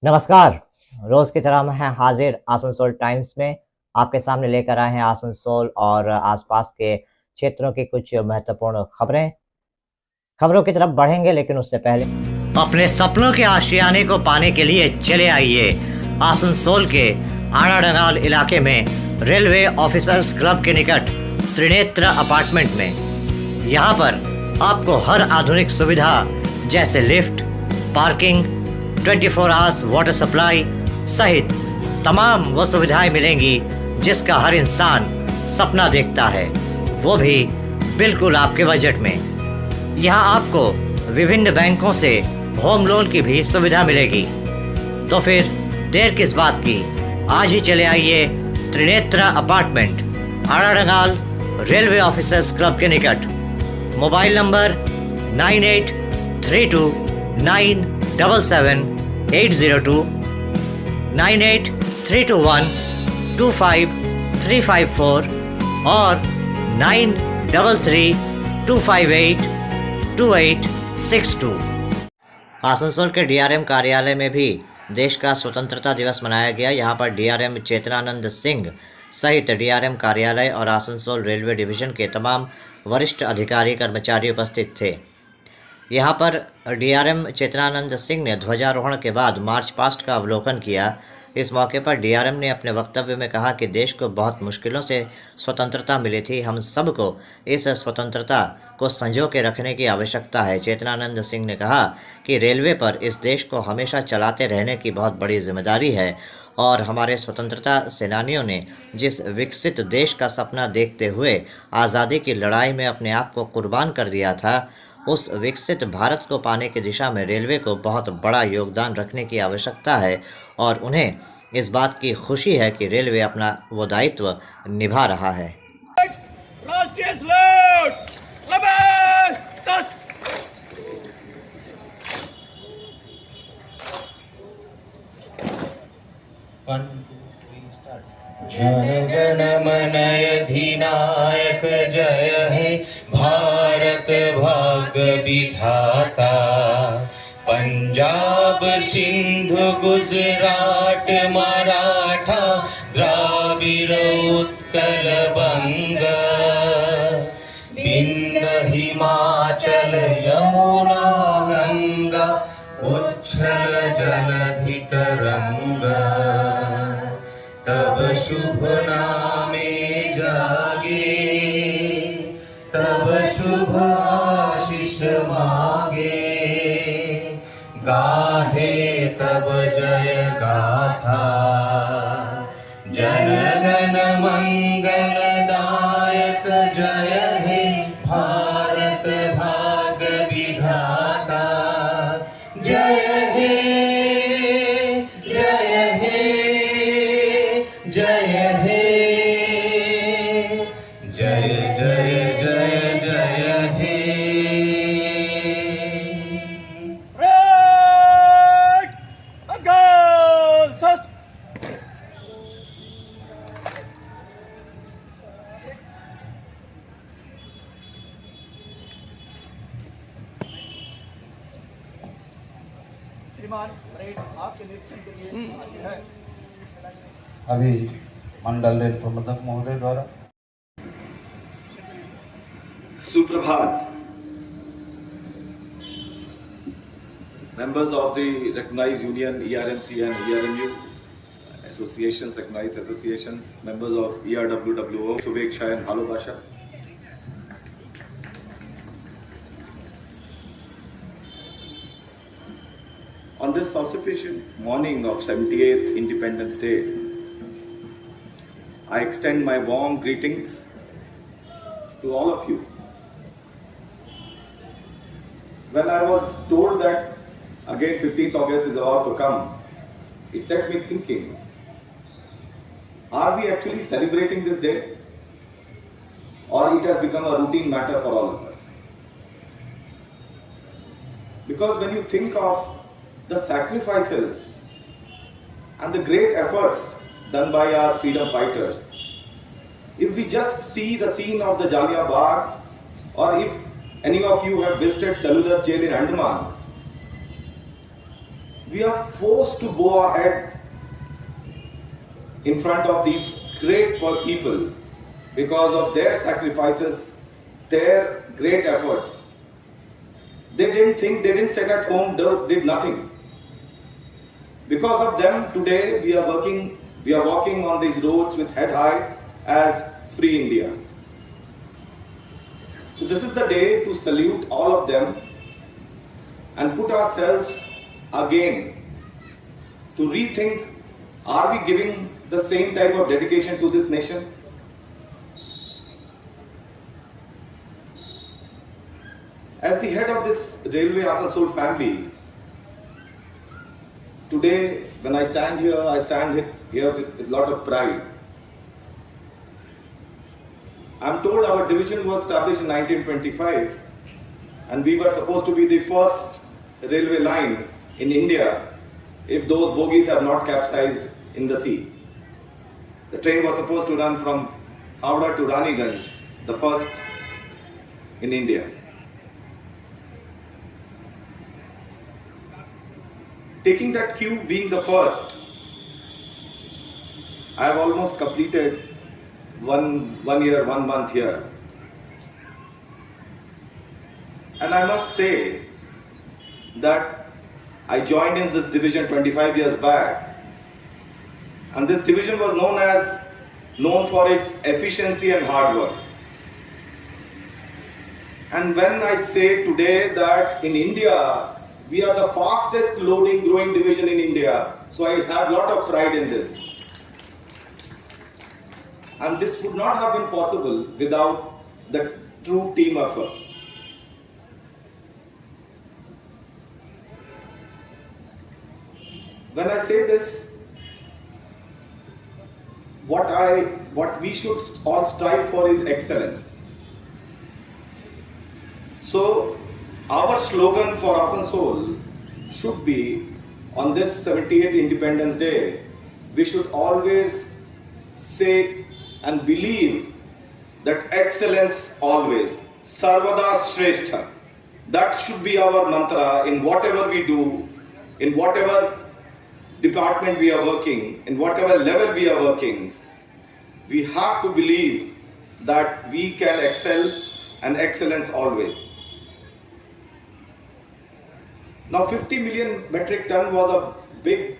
नमस्कार। रोज की तरह मैं हाजिर आसनसोल टाइम्स में आपके सामने लेकर आए हैं आसनसोल और आसपास के क्षेत्रों की कुछ महत्वपूर्ण खबरों की तरफ बढ़ेंगे, लेकिन उससे पहले अपने सपनों के आशियाने को पाने के लिए चले आइए आसनसोल के आड़ाडंगाल इलाके में रेलवे ऑफिसर्स क्लब के निकट त्रिनेत्र अपार्टमेंट में। यहाँ पर आपको हर आधुनिक सुविधा जैसे lift, parking, 24 hours water supply सहित तमाम वो सुविधाएं मिलेंगी जिसका हर इंसान सपना देखता है, वो भी बिल्कुल आपके बजट में। यहाँ आपको विभिन्न बैंकों से होम लोन की भी सुविधा मिलेगी। तो फिर देर किस बात की, आज ही चले आइए Trinetra apartment, Adadangal railway officers club के निकट। मोबाइल नंबर 9832977802, 9832125354 और 9332582862। आसनसोल के डीआरएम कार्यालय में भी देश का स्वतंत्रता दिवस मनाया गया। यहाँ पर डीआरएम चेतनानंद सिंह सहित डीआरएम कार्यालय और आसनसोल रेलवे डिवीज़न के तमाम वरिष्ठ अधिकारी कर्मचारी उपस्थित थे। यहाँ पर डीआरएम चेतनानंद सिंह ने ध्वजारोहण के बाद मार्च पास्ट का अवलोकन किया। इस मौके पर डीआरएम ने अपने वक्तव्य में कहा कि देश को बहुत मुश्किलों से स्वतंत्रता मिली थी, हम सबको इस स्वतंत्रता को संजो के रखने की आवश्यकता है। चेतनानंद सिंह ने कहा कि रेलवे पर इस देश को हमेशा चलाते रहने की बहुत बड़ी जिम्मेदारी है और हमारे स्वतंत्रता सेनानियों ने जिस विकसित देश का सपना देखते हुए आज़ादी की लड़ाई में अपने आप को कुर्बान कर दिया था, उस विकसित भारत को पाने की दिशा में रेलवे को बहुत बड़ा योगदान रखने की आवश्यकता है और उन्हें इस बात की खुशी है कि रेलवे अपना वो दायित्व निभा रहा है। राष्ट्रीय सैल्यूट, जन गण मन अधिनायक जय हे भारत भाग्य विधाता। पंजाब सिंधु गुजरात मराठा द्राविड़ उत्कल बंग, विंध्य हिमाचल यमुना गंगा उच्छल जलधि तरंगा। तब शुभ नामे जागे, तब शुभ आशीष मागे, गाहे तब जय गाथा। जन गण मंगलदायक जय हे भारत भाग्य विधाता। जय हे जय हे जय हे जय जय जय जय हे। Red girls. श्रीमान परेड आपके निरीक्षण के लिए है। अभी मंडल रेल प्रबंधक महोदय द्वारा। सुप्रभात। Members of the recognized union ERMC and ERMU associations, recognized associations, members of ERWWO, Shubheksha and Bhalobasha. On this auspicious morning of 78th Independence Day, I extend my warm greetings to all of you. When I was told that again 15th August is about to come, it set me thinking, are we actually celebrating this day? Or it has become a routine matter for all of us? Because when you think of the sacrifices and the great efforts done by our freedom fighters, if we just see the scene of the Jallianwala Bagh, or if any of you have visited Cellular Jail in Andaman, we are forced to go ahead in front of these great people because of their sacrifices, their great efforts. They didn't sit at home, did nothing. Because of them, today we are walking on these roads with head high as Free India. So this is the day to salute all of them and put ourselves again to rethink, are we giving the same type of dedication to this nation? As the head of this Railway Asansol family, today when I stand here with a lot of pride. I'm told our division was established in 1925 and we were supposed to be the first railway line in India if those bogies have not capsized in the sea. The train was supposed to run from Howrah to Raniganj, the first in India. Taking that cue, being the first, I have almost completed one year, 1 month here. And I must say that I joined in this division 25 years back. And this division was known for its efficiency and hard work. And when I say today that in India, we are the fastest growing division in India, so I have a lot of pride in this. And this would not have been possible without the true team effort. When I say this, what we should all strive for is excellence. So our slogan for Asansol should be, on this 78th Independence Day, we should always say and believe that excellence always, Sarvada Shrestha. That should be our mantra in whatever we do, in whatever department we are working, in whatever level we are working. We have to believe that we can excel and excellence always. Now 50 million metric ton was a big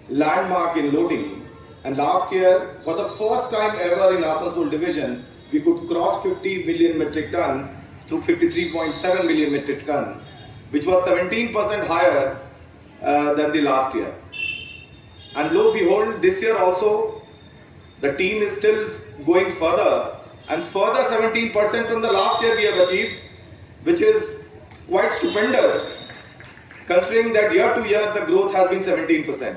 landmark in loading. And last year, for the first time ever in Asansol division, we could cross 50 million metric ton to 53.7 million metric ton, which was 17% higher than the last year. And lo and behold, this year also, the team is still going further, and further 17% from the last year we have achieved, which is quite stupendous, considering that year to year the growth has been 17%.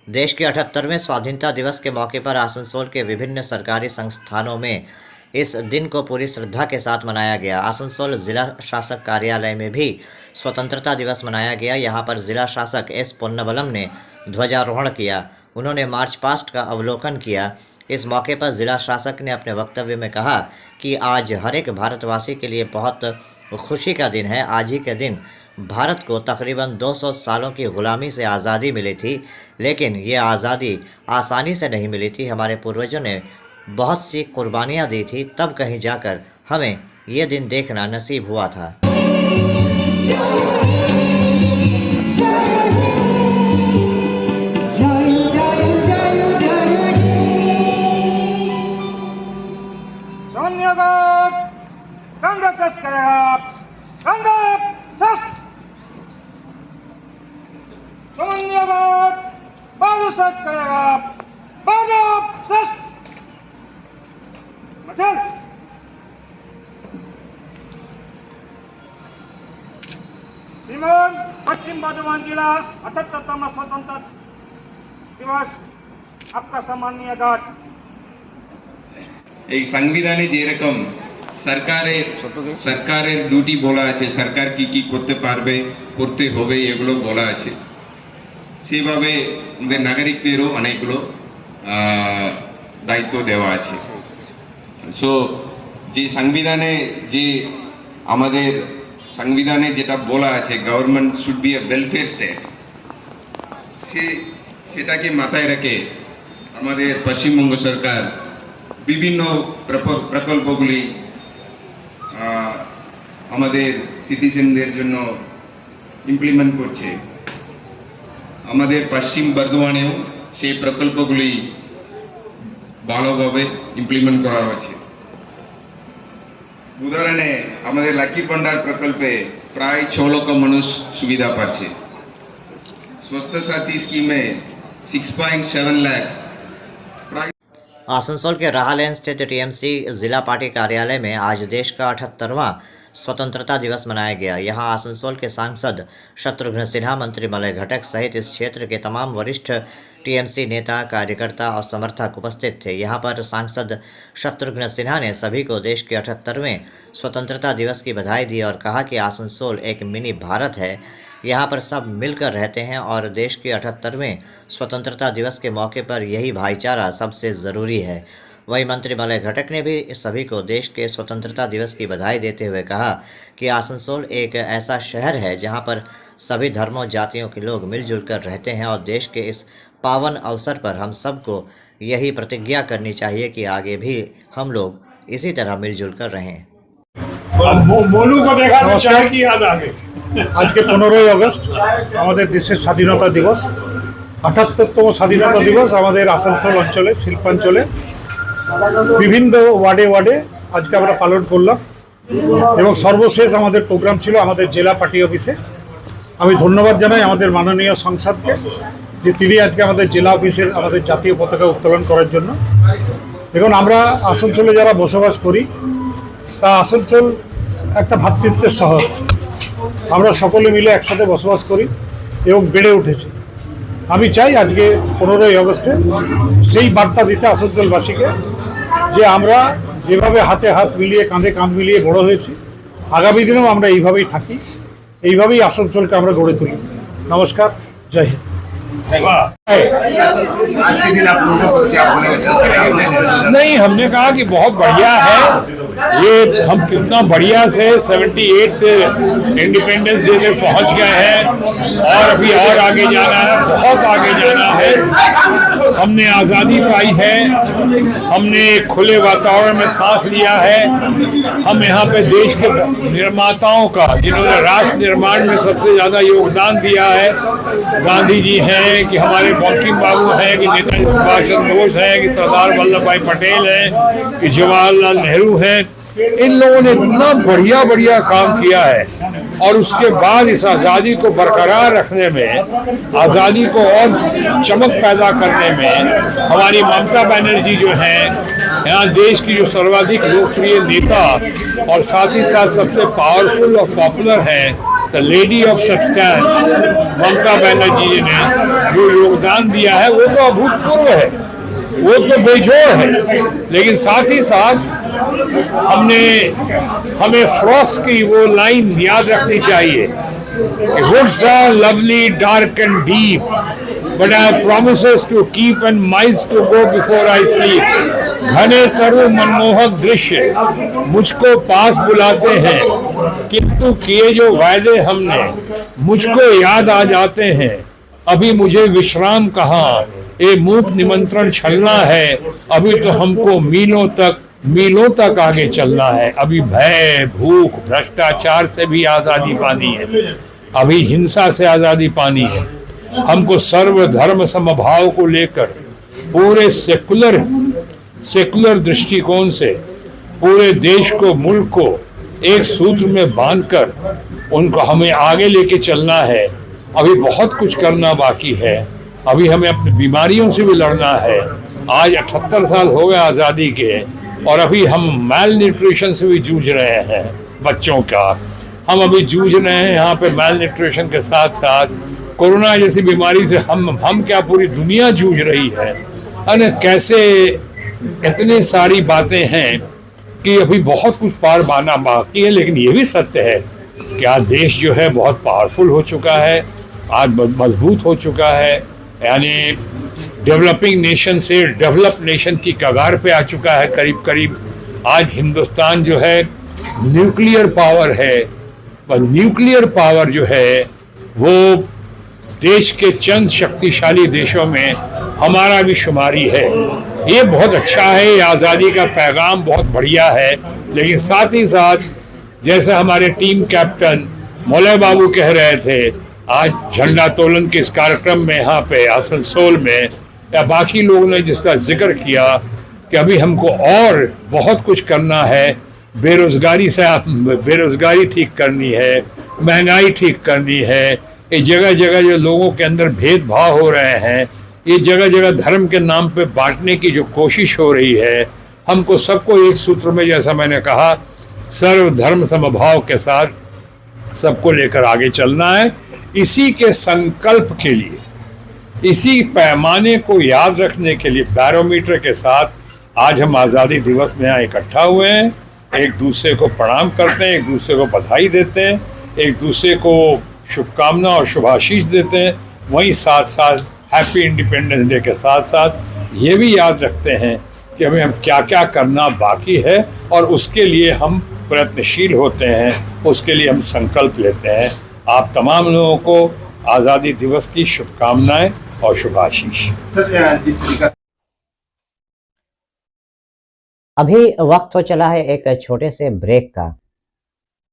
देश के 78वें स्वाधीनता दिवस के मौके पर आसनसोल के विभिन्न सरकारी संस्थानों में इस दिन को पूरी श्रद्धा के साथ मनाया गया। आसनसोल जिला शासक कार्यालय में भी स्वतंत्रता दिवस मनाया गया। यहां पर जिला शासक एस पोन्नबलम ने ध्वजारोहण किया। उन्होंने मार्च पास्ट का अवलोकन किया। इस मौके पर जिला शासक ने अपने वक्तव्य में कहा कि आज हर एक भारतवासी के लिए बहुत खुशी का दिन है। आज ही के दिन भारत को तकरीबन 200 सालों की ग़ुलामी से आज़ादी मिली थी, लेकिन ये आज़ादी आसानी से नहीं मिली थी। हमारे पूर्वजों ने बहुत सी कुर्बानियाँ दी थी, तब कहीं जाकर हमें ये दिन देखना नसीब हुआ था। कांग्रेस करेगा, कांग्रेस धन्यवाद। बाजू सच करेगा, बाजू सच मतलब श्रीमान पश्चिम बर्धमान जिला 78वां स्वतंत्रता दिवस आपका सम्माननीय गार्ड। এই সংবিধানে যেরকম সরকারের ডিউটি বলা আছে, সরকার কি কি করতে পারবে, করতে হবে, এগুলো বলা আছে। সেভাবে আমাদের নাগরিকদেরও অনেকগুলো দায়িত্ব দেওয়া আছে। সো যে সংবিধানে যে আমাদের সংবিধানে যেটা বলা আছে government should B A welfare state, সেটাকে মাথায় রেখে আমাদের পশ্চিমবঙ্গ সরকার বিভিন্ন প্রকল্পগুলি আমাদের সিটিজেনদের জন্য ইমপ্লিমেন্ট করছে। আমাদের পশ্চিম বর্ধমানেও সেই প্রকল্পগুলি ভালোভাবে ইমপ্লিমেন্ট করা হচ্ছে। উদাহরণে আমাদের লাকি ভান্ডার প্রকল্পে প্রায় 6 লক্ষ মানুষ সুবিধা পাচ্ছে। स्वास्थ्य साथी स्कीम में 6.7 लाख। आसनसोल के राहा लेन स्थित टीएमसी जिला पार्टी कार्यालय में आज देश का 78वां स्वतंत्रता दिवस मनाया गया। यहां आसनसोल के सांसद शत्रुघ्न सिन्हा, मंत्री मलय घटक सहित इस क्षेत्र के तमाम वरिष्ठ टीएमसी नेता, कार्यकर्ता और समर्थक उपस्थित थे। यहां पर सांसद शत्रुघ्न सिन्हा ने सभी को देश के 78वें स्वतंत्रता दिवस की बधाई दी और कहा कि आसनसोल एक मिनी भारत है, यहाँ पर सब मिलकर रहते हैं और देश के 78वें स्वतंत्रता दिवस के मौके पर यही भाईचारा सबसे ज़रूरी है। वहीं मंत्री मलय घटक ने भी सभी को देश के स्वतंत्रता दिवस की बधाई देते हुए कहा कि आसनसोल एक ऐसा शहर है जहाँ पर सभी धर्मों जातियों के लोग मिलजुल कर रहते हैं और देश के इस पावन अवसर पर हम सबको यही प्रतिज्ञा करनी चाहिए कि आगे भी हम लोग इसी तरह मिलजुल कर रहें। मोनू को देखा तो चाय की याद आ गई। আজকে 15ই আগস্ট আমাদের দেশের স্বাধীনতা দিবস, 78তম স্বাধীনতা দিবস আমাদের আসানসোল অঞ্চলে, শিল্পাঞ্চলে বিভিন্ন ওয়ার্ডে ওয়ার্ডে আজকে আমরা পালন করলাম এবং সর্বশেষ আমাদের প্রোগ্রাম ছিল আমাদের জেলা পার্টি অফিসে। আমি ধন্যবাদ জানাই আমাদের মাননীয় সংসদকে যে তিনি আজকে আমাদের জেলা অফিসের আমাদের জাতীয় পতাকা উত্তোলন করার জন্য। দেখুন, আমরা আসানসোলে যারা বসবাস করি তা আসানসোল একটা ভ্রাতৃত্বের শহর। আমরা সকলে মিলে একসাথে বসবাস করি এবং বেড়ে উঠেছি। আমি চাই আজকে 15ই আগস্টে সেই বার্তা দিতে আসানসোলবাসীকে যে আমরা যেভাবে হাতে হাত মিলিয়ে, কাঁধে কাঁধ মিলিয়ে বড় হয়েছি, আগামী দিনেও আমরা এইভাবেই থাকি, এইভাবেই আসানসোলকে আমরা গড়ে তুলি। নমস্কার, জয় হিন্দ। नहीं, हमने कहा कि बहुत बढ़िया है ये, हम कितना बढ़िया से 78 इंडिपेंडेंस डे में पहुंच गए हैं और अभी और आगे जाना है, बहुत आगे जाना है। हमने आज़ादी पाई है, हमने खुले वातावरण में सांस लिया है। हम यहाँ पे देश के निर्माताओं का, जिन्होंने राष्ट्र निर्माण में सबसे ज़्यादा योगदान दिया है, गांधी जी हैं कि हमारे बंकिम बाबू हैं कि नेताजी सुभाष चंद्र बोस हैं कि सरदार वल्लभ भाई पटेल हैं कि जवाहरलाल नेहरू हैं, इन लोगों ने इतना बढ़िया बढ़िया काम किया है। और उसके बाद इस आज़ादी को बरकरार रखने में, आज़ादी को और चमक पैदा करने में हमारी ममता बनर्जी जो हैं, यहाँ देश की जो सर्वाधिक लोकप्रिय नेता और साथ ही साथ सबसे पावरफुल और पॉपुलर हैं, the lady of substance Mamata Banerjee जी ने जो योगदान दिया है वो तो अभूतपूर्व है, वो तो बेजोड़ है। लेकिन साथ ही साथ हमें फ्रॉस्ट की वो लाइन याद रखनी चाहिए कि woods are lovely, dark and deep, but I have promises to keep and miles to go before I sleep. घने तरु मनमोहक दृश्य मुझको पास बुलाते हैं, किंतु किए जो वायदे हमने मुझको याद आ जाते हैं। अभी मुझे विश्राम कहाँ, ये मूक निमंत्रण छलना है, अभी तो हमको मीलों तक आगे चलना है। अभी भय, भूख, भ्रष्टाचार से भी आज़ादी पानी है, अभी हिंसा से आज़ादी पानी है। हमको सर्वधर्म समभाव को लेकर पूरे सेकुलर दृष्टिकोण से पूरे देश को, मुल्क को एक सूत्र में बांधकर उनको हमें आगे लेके चलना है। अभी बहुत कुछ करना बाकी है, अभी हमें अपनी बीमारियों से भी लड़ना है। आज 78 साल हो गए आज़ादी के और अभी हम मैल न्यूट्रिशन से भी जूझ रहे हैं। बच्चों का हम अभी जूझ रहे हैं यहाँ पे मैल न्यूट्रिशन के साथ साथ कोरोना जैसी बीमारी से हम क्या पूरी दुनिया जूझ रही है। अरे कैसे इतनी सारी बातें हैं कि अभी बहुत कुछ पार पाना बाकी है। लेकिन ये भी सत्य है कि आज देश जो है बहुत पावरफुल हो चुका है, आज मजबूत हो चुका है, यानी डेवलपिंग नेशन से डेवलप नेशन की कगार पे आ चुका है करीब करीब। आज हिंदुस्तान जो है न्यूक्लियर पावर है, पर न्यूक्लियर पावर जो है वो देश के चंद शक्तिशाली देशों में हमारा भी शुमारी है। ये बहुत अच्छा है, ये आज़ादी का पैगाम बहुत बढ़िया है। लेकिन साथ ही साथ जैसे हमारे टीम कैप्टन मौलवी बाबू कह रहे थे, आज झंडा तोलन के इस कार्यक्रम में यहाँ पे आसनसोल में, या बाकी लोगों ने जिसका जिक्र किया कि अभी हमको और बहुत कुछ करना है, बेरोजगारी ठीक करनी है, महंगाई ठीक करनी है, ये जगह जगह जो लोगों के अंदर भेदभाव हो रहे हैं, ये जगह जगह धर्म के नाम पे बांटने की जो कोशिश हो रही है, हमको सबको एक सूत्र में, जैसा मैंने कहा, सर्वधर्म समभाव के साथ सबको लेकर आगे चलना है। इसी के संकल्प के लिए, इसी पैमाने को याद रखने के लिए, बैरोमीटर के साथ आज हम आज़ादी दिवस में यहाँ इकट्ठा हुए हैं। एक दूसरे को प्रणाम करते हैं, एक दूसरे को बधाई देते हैं, एक दूसरे को शुभकामना और शुभाशीष देते हैं। वहीं साथ साथ हैप्पी इंडिपेंडेंस डे के साथ साथ ये भी याद रखते हैं कि हमें क्या क्या करना बाकी है और उसके लिए हम प्रयत्नशील होते हैं, उसके लिए हम संकल्प लेते हैं। आप तमाम लोगों को आज़ादी दिवस की शुभकामनाएं और शुभाशीष। सर, जिस तरीका अभी वक्त हो चला है एक छोटे से ब्रेक का,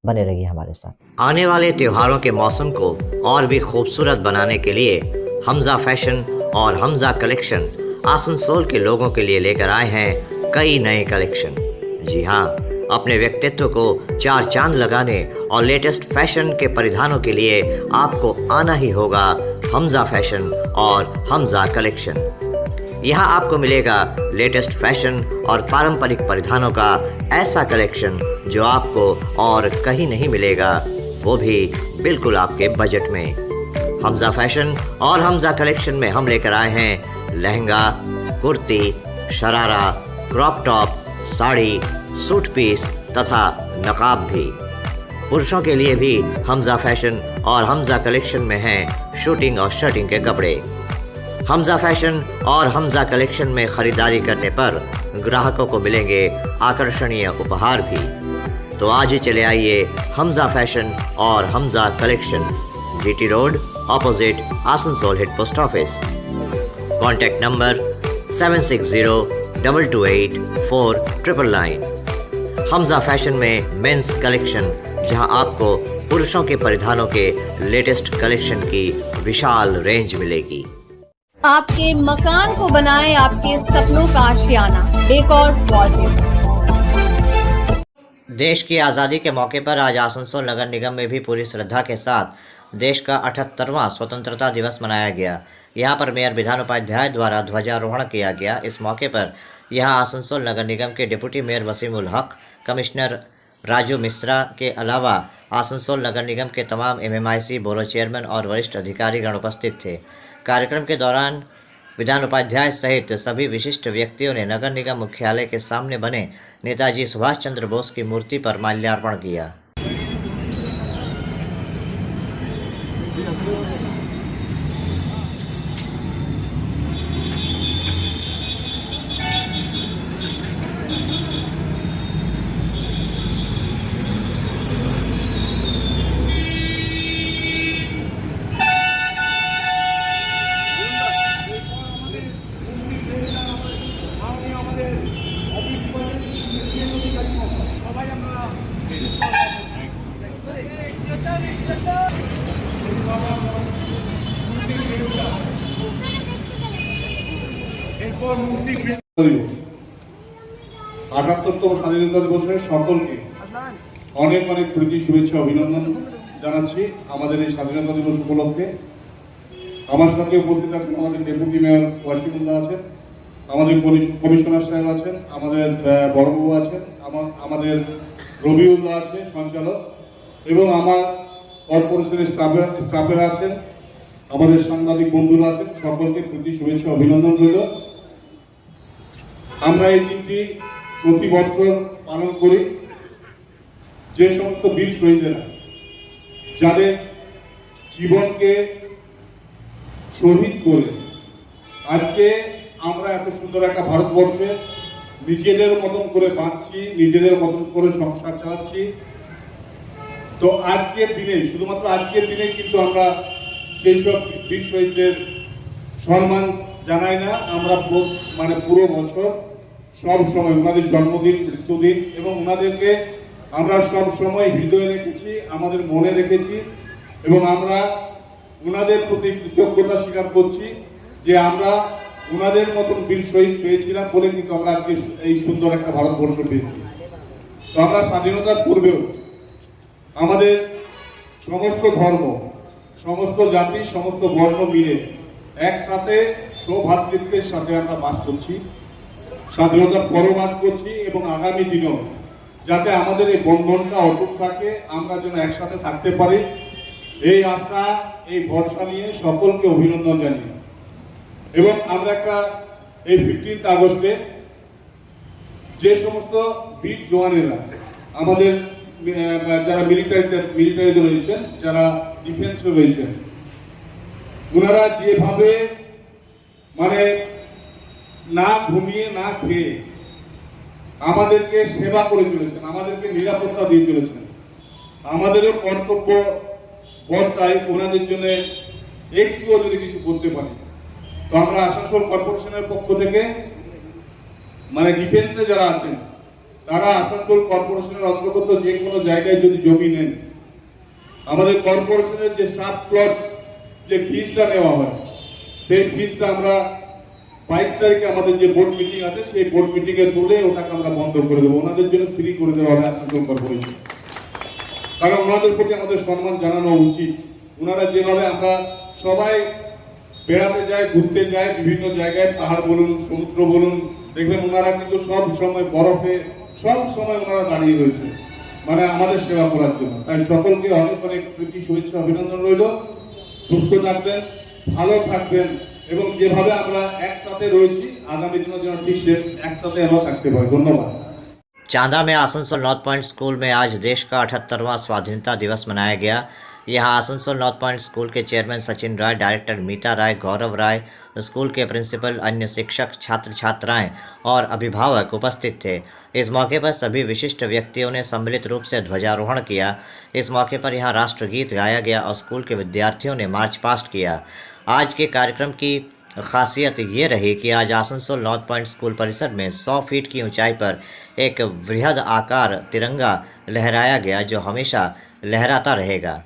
बने रहिए हमारे साथ। आने वाले त्योहारों के मौसम को और भी खूबसूरत बनाने के लिए हमजा फैशन और हमजा कलेक्शन आसनसोल के लोगों के लिए लेकर आए हैं कई नए कलेक्शन। जी हाँ, अपने व्यक्तित्व को चार चांद लगाने और लेटेस्ट फैशन के परिधानों के लिए आपको आना ही होगा हमजा फैशन और हमजा कलेक्शन। यहाँ आपको मिलेगा लेटेस्ट फैशन और पारंपरिक परिधानों का ऐसा कलेक्शन जो आपको और कहीं नहीं मिलेगा, वो भी बिल्कुल आपके बजट में। हमजा फैशन और हमजा कलेक्शन में हम लेकर आए हैं lehenga, kurti, sharara, crop top, sari, suit piece तथा नकाब भी। पुरुषों के लिए भी हमजा फैशन और हमजा कलेक्शन में हैं शूटिंग और शर्टिंग के कपड़े। हमजा फैशन और हमजा कलेक्शन में खरीदारी करने पर ग्राहकों को मिलेंगे आकर्षणीय उपहार भी। तो आज ही चले आइए हमजा फैशन और Hamza collection, GT road, opposite Asansol head post office. Contact number 7602284999। Hamza fashion में मेंस कलेक्शन, जहां आपको पुरुषों के परिधानों के लेटेस्ट कलेक्शन की विशाल रेंज मिलेगी। आपके मकान को बनाए आपके सपनों का आशियाना, डेकोर वॉलपेपर। देश की आज़ादी के मौके पर आज आसनसोल नगर निगम में भी पूरी श्रद्धा के साथ देश का 78वां स्वतंत्रता दिवस मनाया गया। यहां पर मेयर विधान उपाध्याय द्वारा ध्वजारोहण किया गया। इस मौके पर यहां आसनसोल नगर निगम के डिप्टी मेयर वसीमुल हक, कमिश्नर राजू मिश्रा के अलावा आसनसोल नगर निगम के तमाम MMIC, बोरो चेयरमैन और वरिष्ठ अधिकारीगण उपस्थित थे। कार्यक्रम के दौरान विधान उपाध्याय सहित सभी विशिष्ट व्यक्तियों ने नगर निगम मुख्यालय के सामने बने नेताजी सुभाष चंद्र बोस की मूर्ति पर माल्यार्पण किया। আটাত্তরতম স্বাধীনতা দিবসে সকলকে অনেক অনেক প্রীতি শুভেচ্ছা অভিনন্দন জানাচ্ছি। আমাদের এই স্বাধীনতা দিবস উপলক্ষে আমার সঙ্গে উপস্থিত আছেন আমাদের ডেপুটি মেয়র ওয়াসিমুল্লাহ আছেন, আমাদের কমিশনার সাহেব আছেন, আমাদের বড়বাবু আছেন, আমাদের রবিউল্লাহ আছে সঞ্চালক, এবং আমার কর্পোরেশনের স্টাফেরা আছেন, আমাদের সাংবাদিক বন্ধুরা আছেন। সকলকে প্রীতি শুভেচ্ছা অভিনন্দন রইল। আমরা এই দিনটি প্রতি বছর পালন করি। যে সমস্ত বীর শহীদেরা যাদের জীবনকে শহীদ করে আজকে আমরা এত সুন্দর একটা ভারতবর্ষে নিজেদের মতন করে বাঁচছি, নিজেদের মতন করে সংসার চালাচ্ছি। তো আজকের দিনে, শুধুমাত্র আজকের দিনে কিন্তু আমরা সেই সব বীর শহীদদের সম্মান জানাই না, আমরা মানে পুরো বছর সব সময় ওনাদের জন্মদিন, মৃত্যুদিন এবং ওনাদেরকে আমরা সব সময় হৃদয়ে রেখেছি, আমাদের মনে রেখেছি এবং আমরা ওনাদের প্রতি কৃতজ্ঞতা স্বীকার করছি যে আমরা ওনাদের মতন বীর শহীদ পেয়েছিলাম বলে কিন্তু আমরা আজকে এই সুন্দর একটা ভারতবর্ষ পেয়েছি। তো আমরা স্বাধীনতার পূর্বেও আমাদের সমস্ত ধর্ম, সমস্ত জাতি, সমস্ত বর্ণ মিলে একসাথে সৌভ্রাতৃত্বের সাথে আমরা বাস করছি, স্বাধীনতার পরও বাস করছি এবং আগামী দিনেও যাতে আমাদের এই বন্ধনটা অটুট থাকে, আমরা যেন একসাথে থাকতে পারি, এই আশা, এই ভরসা নিয়ে সকলকে অভিনন্দন জানিয়ে এবং আমরা একটা এই 15 আগস্টে যে সমস্ত বীর জওয়ানেরা আমাদের যারা মিলিটারিতে রয়েছেন, যারা ডিফেন্সে রয়েছেন, ওনারা যেভাবে মানে না ঘুমিয়ে না খেয়ে আমাদেরকে সেবা করে চলেছেন, আমাদেরকে নিরাপত্তা দিয়ে চলেছেন, আমাদেরও কর্তব্য বর্তায় ওনাদের জন্য একটুও যদি কিছু করতে পারি। তো আমরা আসানসোল কর্পোরেশনের পক্ষ থেকে মানে ডিফেন্সে যারা আছেন তারা আসানসোল কর্পোরেশনের অন্তর্গত যে কোনো জায়গায় যদি জমি নেন, আমাদের কর্পোরেশনের যে 7 প্লট যে ফিজটা নেওয়া হয়, সেই ফিজটা আমরা 22 তারিখে আমাদের যে বোর্ড মিটিং আছে সেই বোর্ড মিটিং এ তুলে ওটাকে আমরা বন্ধ করে দেবো, ওনাদের জন্য ফ্রি করে দেওয়া হবে আসানসোল কর্পোরেশন। কারণ ওনাদের প্রতি আমাদের সম্মান জানানো উচিত। ওনারা যেভাবে আমরা সবাই বেড়াতে যাই, ঘুরতে যাই বিভিন্ন জায়গায়, পাহাড় বলুন, সমুদ্র বলুন, দেখবেন ওনারা কিন্তু সব সময় বরফে সব সময় ওনারা দাঁড়িয়ে রয়েছে মানে আমাদের সেবা করার জন্য। তাই সকলকে অনেক অনেক প্রীতি, শুভেচ্ছা, অভিনন্দন রইল। সুস্থ থাকবেন, ভালো থাকবেন এবং যেভাবে আমরা একসাথে রয়েছি আগামী দিনে যেন ঠিক একসাথে আমরা থাকতে পারি। ধন্যবাদ। चांदा में आसनसोल नॉर्थ पॉइंट स्कूल में आज देश का 78वां स्वाधीनता दिवस मनाया गया। यहां आसनसोल नॉर्थ पॉइंट स्कूल के चेयरमैन सचिन राय, डायरेक्टर मीता राय, गौरव राय, स्कूल के प्रिंसिपल, अन्य शिक्षक, छात्र छात्राएं और अभिभावक उपस्थित थे। इस मौके पर सभी विशिष्ट व्यक्तियों ने सम्मिलित रूप से ध्वजारोहण किया। इस मौके पर यहां राष्ट्रगीत गाया गया और स्कूल के विद्यार्थियों ने मार्च पास्ट किया। आज के कार्यक्रम की खासियत ये रही कि आज आसनसोल नॉर्थ पॉइंट स्कूल परिसर में 100 फीट की ऊंचाई पर एक वृहद आकार तिरंगा लहराया गया जो हमेशा लहराता रहेगा।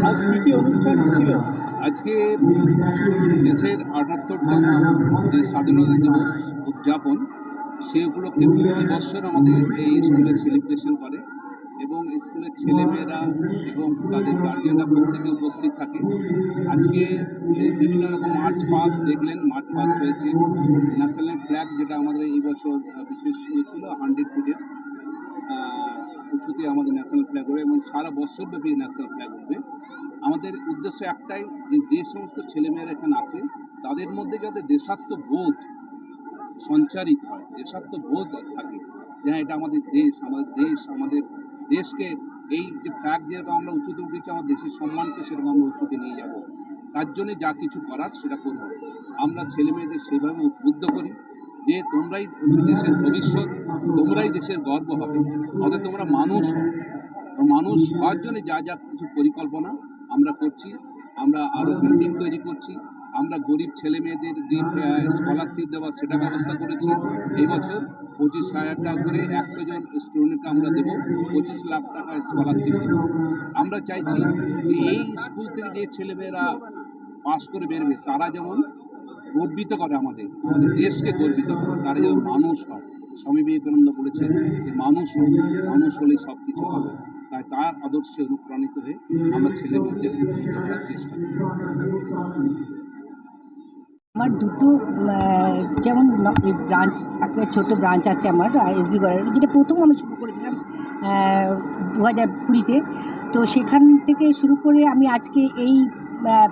আজ কি কি অনুষ্ঠান ছিল? আজকে দেশের 78তম যে স্বাধীনতা দিবস উদযাপন, সে উপলক্ষে প্রতি বছর আমাদের এই স্কুলে সেলিব্রেশন করে এবং স্কুলের ছেলেমেয়েরা এবং তাদের গার্জিয়ানরা প্রত্যেকে উপস্থিত থাকে। আজকে বিভিন্ন রকম মার্চ পাস্ট দেখলেন, মার্চ পাস্ট হয়েছে। ন্যাশনাল ফ্ল্যাগ যেটা আমাদের এই বছর বিশেষ হয়েছিল 100 ফিটের উঁচুতে আমাদের ন্যাশনাল ফ্ল্যাগ হবে এবং সারা বছরব্যাপী ন্যাশনাল ফ্ল্যাগ হবে। আমাদের উদ্দেশ্য একটাই যে সমস্ত ছেলেমেয়েরা এখানে আছে তাদের মধ্যে যাতে দেশাত্মবোধ সঞ্চারিত হয়, দেশাত্মবোধ থাকে, হ্যাঁ এটা আমাদের দেশ, আমাদের দেশকে এই যে ফ্ল্যাগ যেরকম আমরা উঁচুতে উঠেছি, আমার দেশের সম্মানকে সেরকম আমরা উঁচুতে নিয়ে যাব। তার জন্যে যা কিছু করার সেটা করব। আমরা ছেলেমেয়েদের সেভাবে উদ্বুদ্ধ করি যে তোমরাই হচ্ছে দেশের ভবিষ্যৎ, তোমরাই দেশের গর্ব হবে, অর্থাৎ তোমরা মানুষ হও। মানুষ হওয়ার জন্য যা যা কিছু পরিকল্পনা আমরা করছি, আমরা আরও বিল্ডিং তৈরি করছি, আমরা গরিব ছেলে মেয়েদের যে স্কলারশিপ দেওয়া সেটা ব্যবস্থা করেছি। এই বছর 25,000 টাকা করে 100 জন স্টুডেন্টকে আমরা দেবো, 25 লাখ টাকা স্কলারশিপ দেবো। আমরা চাইছি যে এই স্কুল থেকে যে ছেলেমেয়েরা পাস করে বেরবে তারা যেমন গর্বিত করে, আমাদের দেশকে গর্বিত করে, তারা যেমন মানুষ হয়। স্বামী বিবেকানন্দ বলেছেন যে মানুষ হলেই সব কিছু হবে। তাই তার আদর্শে অনুপ্রাণিত হয়ে আমরা ছেলেমেয়েদের উন্নত করার চেষ্টা করি। আমার দুটো যেমন এই ব্রাঞ্চ, একটা ছোটো ব্রাঞ্চ আছে আমার এসবি গড়ের, যেটা প্রথম আমি শুরু করেছিলাম 2020-তে। তো সেখান থেকে শুরু করে আমি আজকে এই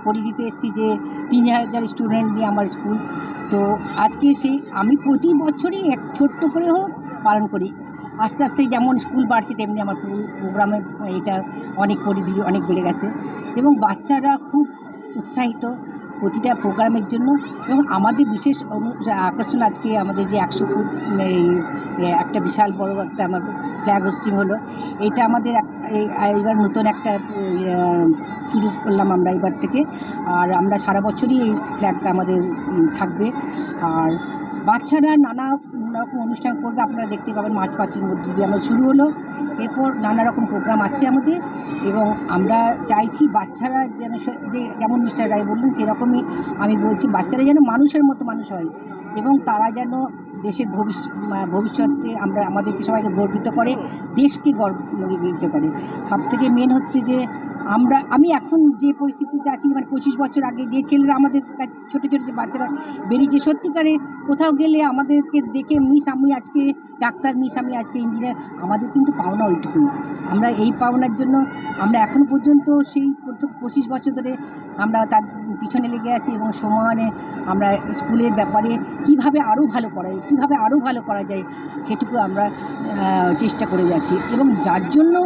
পরিধিতে এসেছি যে 3000 স্টুডেন্ট নিয়ে আমার স্কুল। তো আজকে সেই আমি প্রতি বছরই এক ছোট্ট করে হোক পালন করি। আস্তে আস্তে যেমন স্কুল বাড়ছে তেমনি আমার প্রোগ্রামের এটা অনেক পরিধি অনেক বেড়ে গেছে এবং বাচ্চারা খুব উৎসাহিত প্রতিটা প্রোগ্রামের জন্য। এবং আমাদের বিশেষ আকর্ষণ আজকে আমাদের যে 100 ফুট একটা বিশাল বড় একটা আমার ফ্ল্যাগ হোস্টিং হলো। এটা আমাদের এবার নতুন একটা শুরু করলাম আমরা এবার থেকে। আর আমরা সারা বছরই এই ফ্ল্যাগটা আমাদের থাকবে। আর বাচ্চারা নানা রকম অনুষ্ঠান করবে, আপনারা দেখতে পাবেন মার্চ পাসের মধ্যে দিয়ে আমরা শুরু হলো। এরপর নানা রকম প্রোগ্রাম আছে আমাদের এবং আমরা চাইছি বাচ্চারা যেন যেমন মিস্টার রায় বললেন সেরকমই আমি বলছি, বাচ্চারা যেন মানুষের মতো মানুষ হয় এবং তারা যেন দেশের ভবিষ্যতে আমাদেরকে সবাইকে গর্বিত করে, দেশকে গর্বিত করে। সবথেকে মেন হচ্ছে যে আমি এখন যে পরিস্থিতিতে আছি, মানে 25 বছর আগে যে ছেলেরা আমাদের ছোটো ছোটো যে বাচ্চারা বেরিয়েছে, সত্যিকারে কোথাও গেলে আমাদেরকে দেখে মিস আমি আজকে ডাক্তার, মিস আমি আজকে ইঞ্জিনিয়ার, আমাদের কিন্তু পাওনা ওইটুকুই। আমরা এই পাওনার জন্য আমরা এখনও পর্যন্ত সেই 25 বছর ধরে আমরা তার পিছনে লেগে আছি এবং সমানে আমরা স্কুলের ব্যাপারে কীভাবে আরও ভালো করা যায় সেটুকু আমরা চেষ্টা করে যাচ্ছি। এবং যার জন্য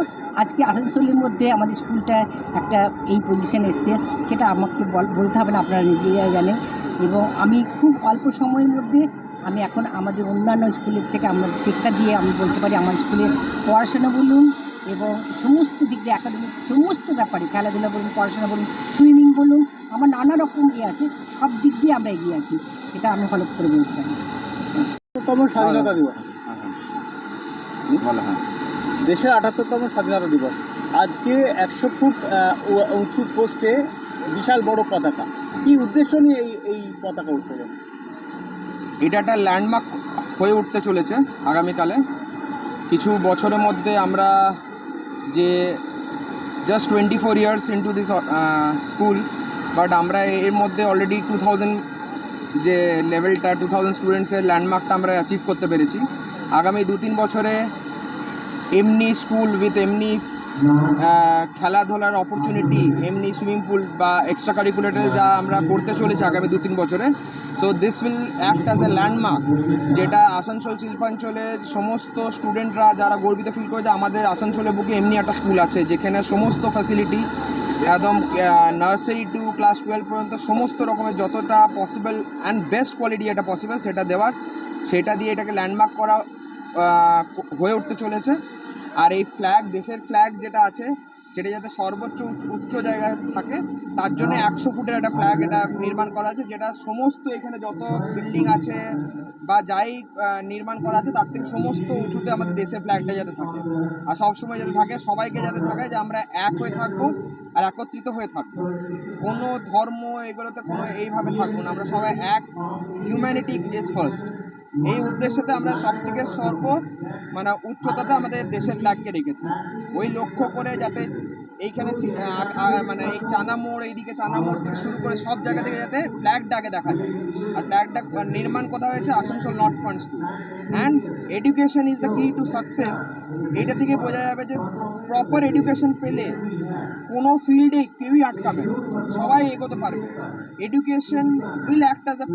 আজকে আসানসোলের মধ্যে আমাদের স্কুলটা একটা এই পজিশন এসছে, সেটা আমাকে বলতে হবে না, আপনারা নিজেরাই জানেন। এবং আমি খুব অল্প সময়ের মধ্যে আমি এখন আমাদের অন্যান্য স্কুলের থেকে আমরা টেক্কা দিয়ে আমি বলতে পারি আমার স্কুলের পড়াশোনা বলুন এবং সমস্ত দিক দিয়ে একাডেমিক সমস্ত ব্যাপারে, খেলাধুলা বলুন, পড়াশোনা বলুন, সুইমিং বলুন, আমার নানা রকম আছে, সব দিক দিয়ে আমরা এগিয়ে আছি, এটা আমি হলফ করে বলতে পারি। স্বাধীনতা দিবস দেশের 78তম স্বাধীনতা দিবস, আজকে 100 ফুট উঁচু পোস্টে বিশাল বড় পতাকা, কি উদ্দেশ্য নিয়ে এই পতাকা উত্তোলন? এটা একটা ল্যান্ডমার্ক হয়ে উঠতে চলেছে আগামীকালে। কিছু বছরের মধ্যে আমরা যে just 24 years into this school, but আমরা এর মধ্যে অলরেডি 2000 যে লেভেলটা 2000 স্টুডেন্টসের ল্যান্ডমার্কটা আমরা অ্যাচিভ করতে পেরেছি। আগামী 2-3 বছরে এমনি স্কুল উইথ এমনি খেলাধুলার অপরচুনিটি, এমনি সুইমিং পুল বা এক্সট্রা কারিকুলার যা আমরা করতে চলেছি আগামী 2-3 বছরে। So this will act as a landmark, যেটা আসানসোল শিল্পাঞ্চলের সমস্ত স্টুডেন্টরা যারা গর্বিত ফিল করে যে আমাদের আসানসোলের বুকে এমনি একটা স্কুল আছে যেখানে সমস্ত ফ্যাসিলিটি একদম নার্সারি টু ক্লাস 12 পর্যন্ত সমস্ত রকমের যতটা পসিবল অ্যান্ড বেস্ট কোয়ালিটি এটা পসিবল সেটা দেওয়ার, সেটা দিয়ে এটাকে ল্যান্ডমার্ক করা হয়ে উঠতে চলেছে। আর এই ফ্ল্যাগ, দেশের ফ্ল্যাগ যেটা আছে সেটা যাতে সর্বোচ্চ উচ্চ জায়গায় থাকে তার জন্য 100 ফুটের একটা ফ্ল্যাগ এটা নির্মাণ করা আছে, যেটা সমস্ত এখানে যত বিল্ডিং আছে বা যাই নির্মাণ করা আছে তার থেকে সমস্ত উঁচুতে আমাদের দেশের ফ্ল্যাগটা যাতে থাকে আর সবসময় যাতে থাকে, সবাইকে যাতে থাকে যে আমরা এক হয়ে থাকবো আর একত্রিত হয়ে থাকবো, কোনো ধর্ম এগুলোতে কোনো এইভাবে থাকবো না, আমরা সবাই এক, হিউম্যানিটি ইজ ফার্স্ট। এই উদ্দেশ্যতে আমরা সবথেকে মানে উচ্চতাতে আমাদের দেশের ফ্ল্যাগকে রেখেছি, ওই লক্ষ্য করে যাতে এইখানে মানে এই চাঁদামোড়, এইদিকে চাঁদামোড় থেকে শুরু করে সব জায়গা থেকে যাতে ফ্ল্যাগটাকে দেখা যায়। আর ফ্ল্যাগটা নির্মাণ করা হয়েছে Asansol north front school. And education is the কি টু সাকসেস, এইটা থেকে বোঝা যাবে যে প্রপার এডুকেশন পেলে কোনো ফিল্ডে কেউই আটকাবে, সবাই এগোতে পারবে। Education will act as a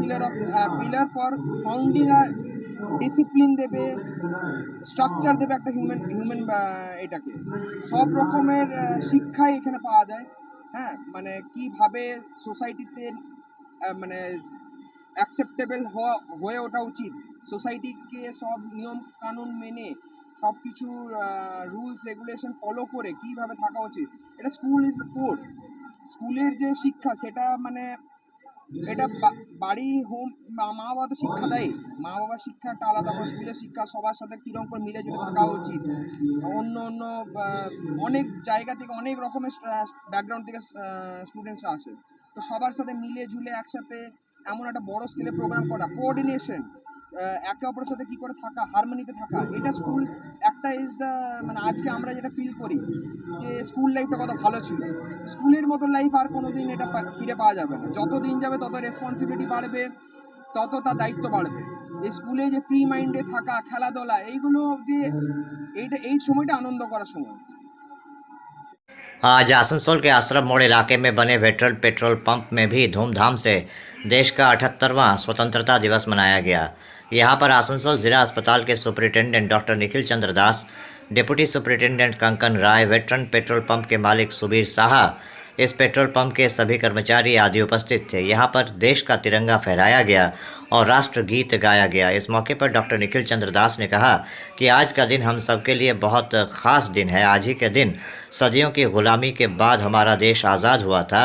pillar for founding a discipline দেবে, স্ট্রাকচার দেবে একটা হিউম্যান এটাকে, সব রকমের শিক্ষাই এখানে পাওয়া যায়। হ্যাঁ, মানে কিভাবে সোসাইটিতে মানে অ্যাকসেপ্টেবল হয়ে ওঠা উচিত, সোসাইটিকে সব নিয়ম কানুন মেনে সব কিছু রুলস রেগুলেশন ফলো করে কিভাবে থাকা উচিত, এটা স্কুল ইজ দ্য কোর। স্কুলের যে শিক্ষা সেটা মানে এটা বাড়ি হোম মা বাবা তো শিক্ষা দেয়, মা বাবার শিক্ষা একটা আলাদা, স্কুলের শিক্ষা সবার সাথে কীরকম করে মিলে জুলে থাকা উচিত, অন্য অনেক জায়গা থেকে অনেক রকমের ব্যাকগ্রাউন্ড থেকে স্টুডেন্টসরা আসে, তো সবার সাথে মিলে ঝুলে একসাথে এমন একটা বড় স্কেলে প্রোগ্রাম করা, কোঅর্ডিনেশন, একে অপরের সাথে কী করে থাকা, হারমোনিতে থাকা, এটা স্কুল একটা ইজ দ্য মানে আজকে আমরা যেটা ফিল করি যে স্কুল লাইফটা কত ভালো ছিল। স্কুলের মতো লাইফ আর কোনো দিন এটা ফিরে পাওয়া যাবে না। যত দিন যাবে তত রেসপন্সিবিলিটি বাড়বে, তত তার দায়িত্ব বাড়বে। এই স্কুলে যে ফ্রি মাইন্ডে থাকা, খেলাধুলা, এইগুলো যে এই সময়টা আনন্দ করার সময়। आज आसनसोल के आश्रम मोड़ इलाके में बने वेटरन पेट्रोल पंप में भी धूमधाम से देश का 78वां स्वतंत्रता दिवस मनाया गया। यहां पर आसनसोल जिला अस्पताल के सुपरिटेंडेंट डॉक्टर निखिल चंद्र दास, डिप्टी सुपरिटेंडेंट कंकन राय, वेटरन पेट्रोल पंप के मालिक सुबीर साहा, इस पेट्रोल पंप के सभी कर्मचारी आदि उपस्थित थे। यहाँ पर देश का तिरंगा फहराया गया और राष्ट्र गीत गाया गया। इस मौके पर डॉक्टर निखिल चंद्र दास ने कहा कि आज का दिन हम सब के लिए बहुत ख़ास दिन है। आज ही के दिन सदियों की ग़ुलामी के बाद हमारा देश आज़ाद हुआ था,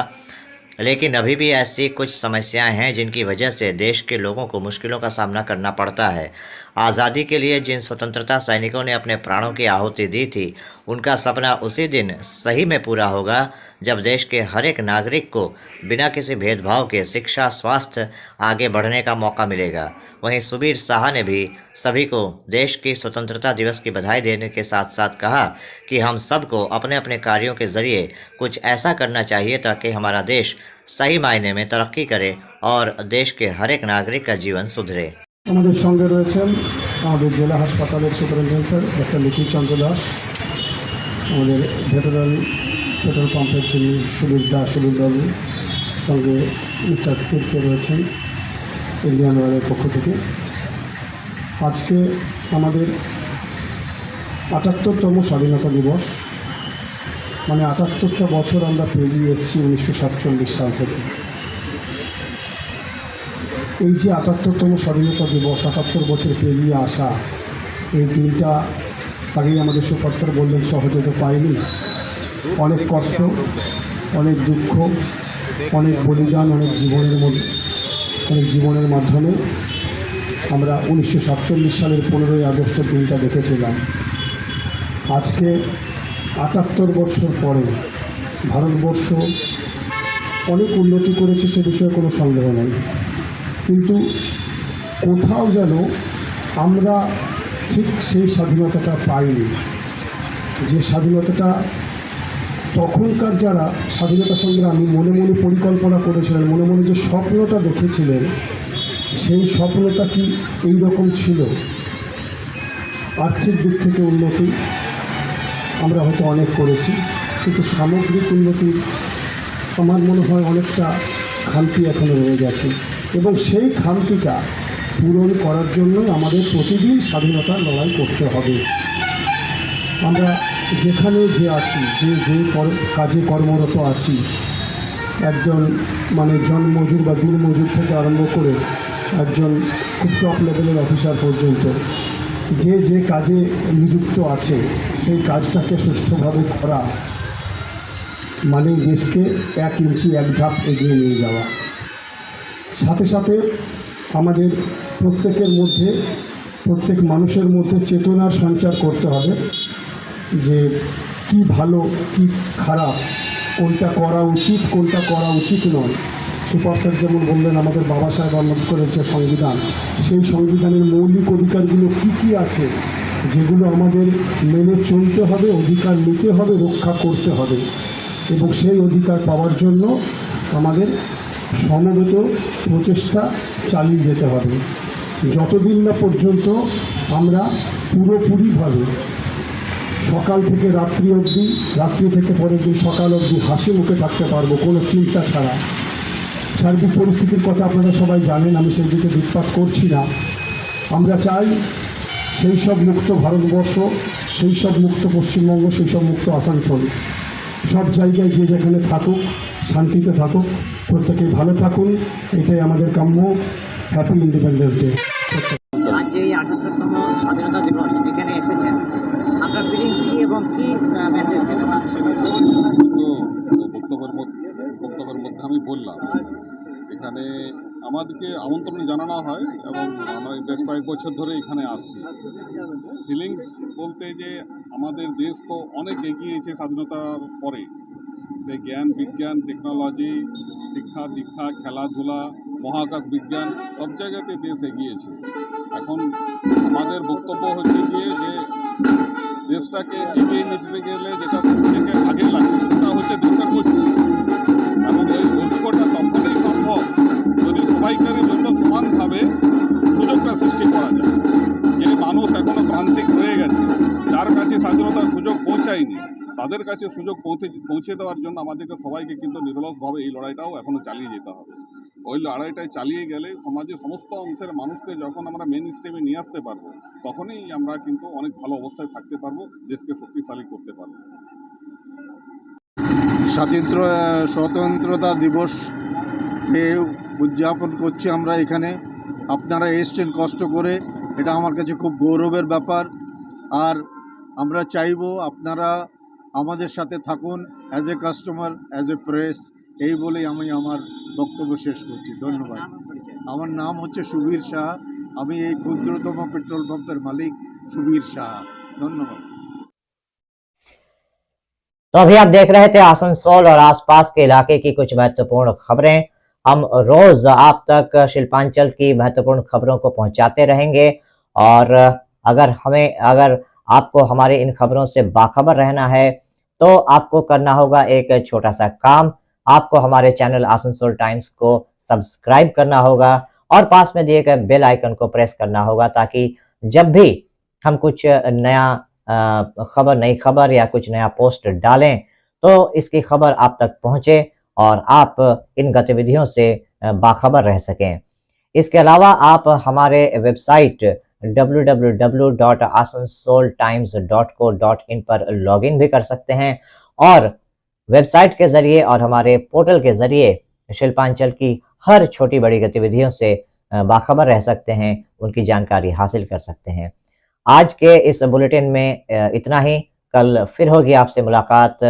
लेकिन अभी भी ऐसी कुछ समस्याएं हैं जिनकी वजह से देश के लोगों को मुश्किलों का सामना करना पड़ता है। आज़ादी के लिए जिन स्वतंत्रता सैनिकों ने अपने प्राणों की आहुति दी थी, उनका सपना उसी दिन सही में पूरा होगा जब देश के हर एक नागरिक को बिना किसी भेदभाव के शिक्षा, स्वास्थ्य आगे बढ़ने का मौका मिलेगा। वहीं सुबीर साहा ने भी सभी को देश की स्वतंत्रता दिवस की बधाई देने के साथ साथ कहा कि हम सबको अपने अपने कार्यों के ज़रिए कुछ ऐसा करना चाहिए ताकि हमारा देश सही मायने में तरक्की करे और देश के हर एक नागरिक का जीवन सुधरे। আমাদের সঙ্গে রয়েছেন আমাদের জেলা হাসপাতালের সুপারিনটেন্ডেন্ট স্যার ডক্টর নিখিল চন্দ্র দাস, আমাদের ভেটেরান পেট্রোল পাম্পের যিনি সুবীরবাবু, সঙ্গে মিস্টার তির্কে রয়েছেন ইন্ডিয়ান অয়েলের পক্ষ থেকে। আজকে আমাদের ৭৮তম স্বাধীনতা দিবস, মানে ৭৮টা বছর আমরা পেরিয়ে এসেছি 1947 সাল থেকে। এই যে ৭৮তম স্বাধীনতা দিবস, ৭৮ বছর পেরিয়ে আসা, এই দিনটা আগেই আমাদের সুপার স্যার বললেন সহজে তো পাইনি। অনেক কষ্ট, অনেক দুঃখ, অনেক বলিদান, অনেক জীবনের মাধ্যমে আমরা 1947 সালের 15ই আগস্টের দিনটা দেখেছিলাম। আজকে ৭৮ বছর পরে ভারতবর্ষ অনেক উন্নতি করেছে, সে বিষয়ে কোনো সন্দেহ নেই, কিন্তু কোথাও যেন আমরা ঠিক সেই স্বাধীনতাটা পাইনি। যে স্বাধীনতাটা তখনকার যারা স্বাধীনতা সংগ্রামী মনে মনে পরিকল্পনা করেছিলেন, মনে মনে যে স্বপ্নটা দেখেছিলেন, সেই স্বপ্নটা কি এই রকম ছিল? আর্থিক দিক থেকে উন্নতি আমরা হয়তো অনেক করেছি, কিন্তু সামগ্রিক উন্নতি আমার মনে হয় অনেকটা খামতি এখনও রয়ে গেছে, এবং সেই খামতিটা পূরণ করার জন্যই আমাদের প্রতিদিন স্বাধীনতার লড়াই করতে হবে। আমরা যেখানে যে আছি, যে কাজে কর্মরত আছি, একজন মানে জনমজুর বা দিনমজুর থেকে আরম্ভ করে একজন খুব টপ লেভেলের অফিসার পর্যন্ত যে কাজে নিযুক্ত আছে, সেই কাজটাকে সুষ্ঠুভাবে করা মানে দেশকে 1 ইঞ্চি 1 ধাপ এগিয়ে নিয়ে যাওয়া। সাথে সাথে আমাদের প্রত্যেকের মধ্যে, প্রত্যেক মানুষের মধ্যে চেতনার সঞ্চার করতে হবে যে কি ভালো কি খারাপ, কোনটা করা উচিত কোনটা করা উচিত নয়। সুপার স্যার যেমন বললেন, আমাদের বাবা সাহেব আম্বেদকরের যে সংবিধান, সেই সংবিধানের মৌলিক অধিকারগুলো কী আছে যেগুলো আমাদের মেনে চলতে হবে, অধিকার নিতে হবে, রক্ষা করতে হবে, এবং সেই অধিকার পাওয়ার জন্য আমাদের সমবেত প্রচেষ্টা চালিয়ে যেতে হবে। যতদিন না পর্যন্ত আমরা পুরোপুরিভাবে সকাল থেকে রাত্রি অবধি, রাত্রি থেকে পরের দিন সকাল অবধি হাসি মুখে থাকতে পারবো, কোনো চিন্তা ছাড়া। সার্বিক পরিস্থিতির কথা আপনারা সবাই জানেন, আমি সেই দিকে দিকপাত করছি না। আমরা চাই সেই সব মুক্ত ভারতবর্ষ, সেই সব মুক্ত পশ্চিমবঙ্গ, সেই সব মুক্ত আসানসোল, সব জায়গায় যে যেখানে থাকুক শান্তিতে থাকুক, প্রত্যেকেই ভালো থাকুন, এটাই আমাদের কাম্য। Happy independence day. আজ এই 78তম স্বাধীনতা দিবস এখানে এসেছেন, আপনার ফিলিংস কি এবং কি মেসেজ দেবেন? বক্তব্যের মধ্যে আমি বললাম, এখানে আমাদেরকে আমন্ত্রণ জানানো হয় এবং আমরা বেশ কয়েক বছর ধরে এখানে আসছি। ফিলিংস বলতে যে আমাদের দেশ তো অনেক এগিয়েছে স্বাধীনতার পরে, সে জ্ঞান বিজ্ঞান টেকনোলজি, শিক্ষা দীক্ষা, খেলাধুলা, মহাকাশ বিজ্ঞান, সব জায়গাতে দেশ এগিয়েছে। এখন আমাদের বক্তব্য হচ্ছে গিয়ে যে দেশটাকে এগিয়ে নিতে গেলে যেটা থেকে আগে লাগে সেটা হচ্ছে দেশের ঐক্য, এবং এই ঐক্যটা তখনই সম্ভব যদি সবাইকার জন্য সমানভাবে সুযোগটা সৃষ্টি করা যায়। যে মানুষ এখনো প্রান্তিক রয়ে গেছে, যার কাছে স্বাধীনতার সুযোগ পৌঁছায়নি, তাদের কাছে সুযোগ পৌঁছে দেওয়ার জন্য আমাদেরকে সবাইকে কিন্তু নিরলসভাবে এই লড়াইটাও এখনো চালিয়ে যেতে হবে। ওই লড়াইটাই চালিয়ে গেলে সমাজের সমস্ত অংশের মানুষকে যখন আমরা মেন স্ট্রিমে নিয়ে আসতে পারবো, তখনই আমরা কিন্তু অনেক ভালো অবস্থায় থাকতে পারবো, দেশকে শক্তিশালী করতে পারবো। স্বতন্ত্রতা দিবস উদযাপন করছি আমরা এখানে। আপনারা এসছেন কষ্ট করে, এটা আমার কাছে খুব গৌরবের ব্যাপার। আর আমরা চাইবো আপনারা আমাদের সাথে থাকুন as a customer, as a press. এই বলেই আমি আমার বক্তব্য শেষ করছি। ধন্যবাদ। আমার নাম হচ্ছে সুবীর শাহ, আমি এই ক্ষুদ্রতম পেট্রোল পাম্পের মালিক সুবीर शाह। धन्यवाद। तो अभी आप देख रहे थे आसनसोल और आसपास के इलाके की कुछ महत्वपूर्ण खबरें। हम रोज आप तक शिल्पांचल की महत्वपूर्ण खबरों को पहुंचाते रहेंगे और अगर आपको हमारे इन खबरों से बाखबर रहना है तो आपको करना होगा एक छोटा सा काम। आपको हमारे चैनल आसनसोल टाइम्स को सब्सक्राइब करना होगा और पास में दिए गए बेल आइकन को प्रेस करना होगा, ताकि जब भी हम कुछ नया नई खबर या कुछ नया पोस्ट डालें तो इसकी खबर आप तक पहुंचे और आप इन गतिविधियों से बाखबर रह सकें। इसके अलावा आप हमारे वेबसाइट www.asansoltimes.co.in पर लॉगिन भी कर सकते हैं और वेबसाइट के जरिए और हमारे पोर्टल के जरिए शिल्पांचल की हर छोटी बड़ी गतिविधियों से बाखबर रह सकते हैं, उनकी जानकारी हासिल कर सकते हैं। आज के इस बुलेटिन में इतना ही। कल फिर होगी आपसे मुलाकात।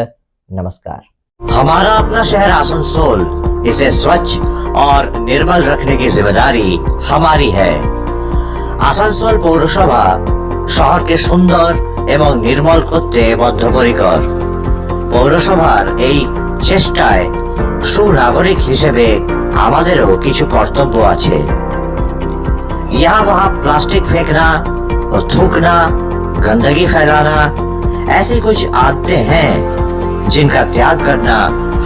नमस्कार। हमारा अपना शहर आसनसोल, इसे स्वच्छ और निर्मल रखने की जिम्मेदारी हमारी है। आसनसोल पौरसभा शहर के सुंदर एवं निर्मल करते बद्धपरिकर। पौरसभार এই চেষ্টায় সুনাগরিক হিসেবে আমাদেরও কিছু কর্তব্য আছে। यहाँ वहाँ प्लास्टिक फेंकना, थूकना, गंदगी फैलाना, ऐसी कुछ आदतें हैं जिनका त्याग करना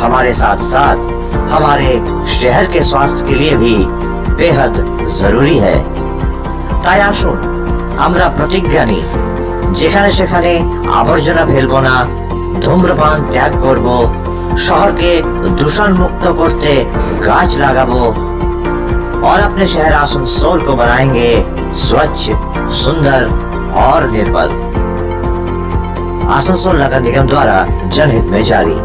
हमारे साथ साथ हमारे शहर के स्वास्थ्य के लिए भी बेहद जरूरी है। তাই আসুন আমরা প্রতিজ্ঞা নিই, যেখানে সেখানে আবর্জনা ফেলবো না, ধূম্রপান ত্যাগ করব, শহরকে দূষণ মুक्त করতে গাছ লাগাবো और अपने शहर आसनसोल को बनाएंगे स्वच्छ, सुंदर और निर्मल। आसनसोल नगर निगम द्वारा जनहित में जारी।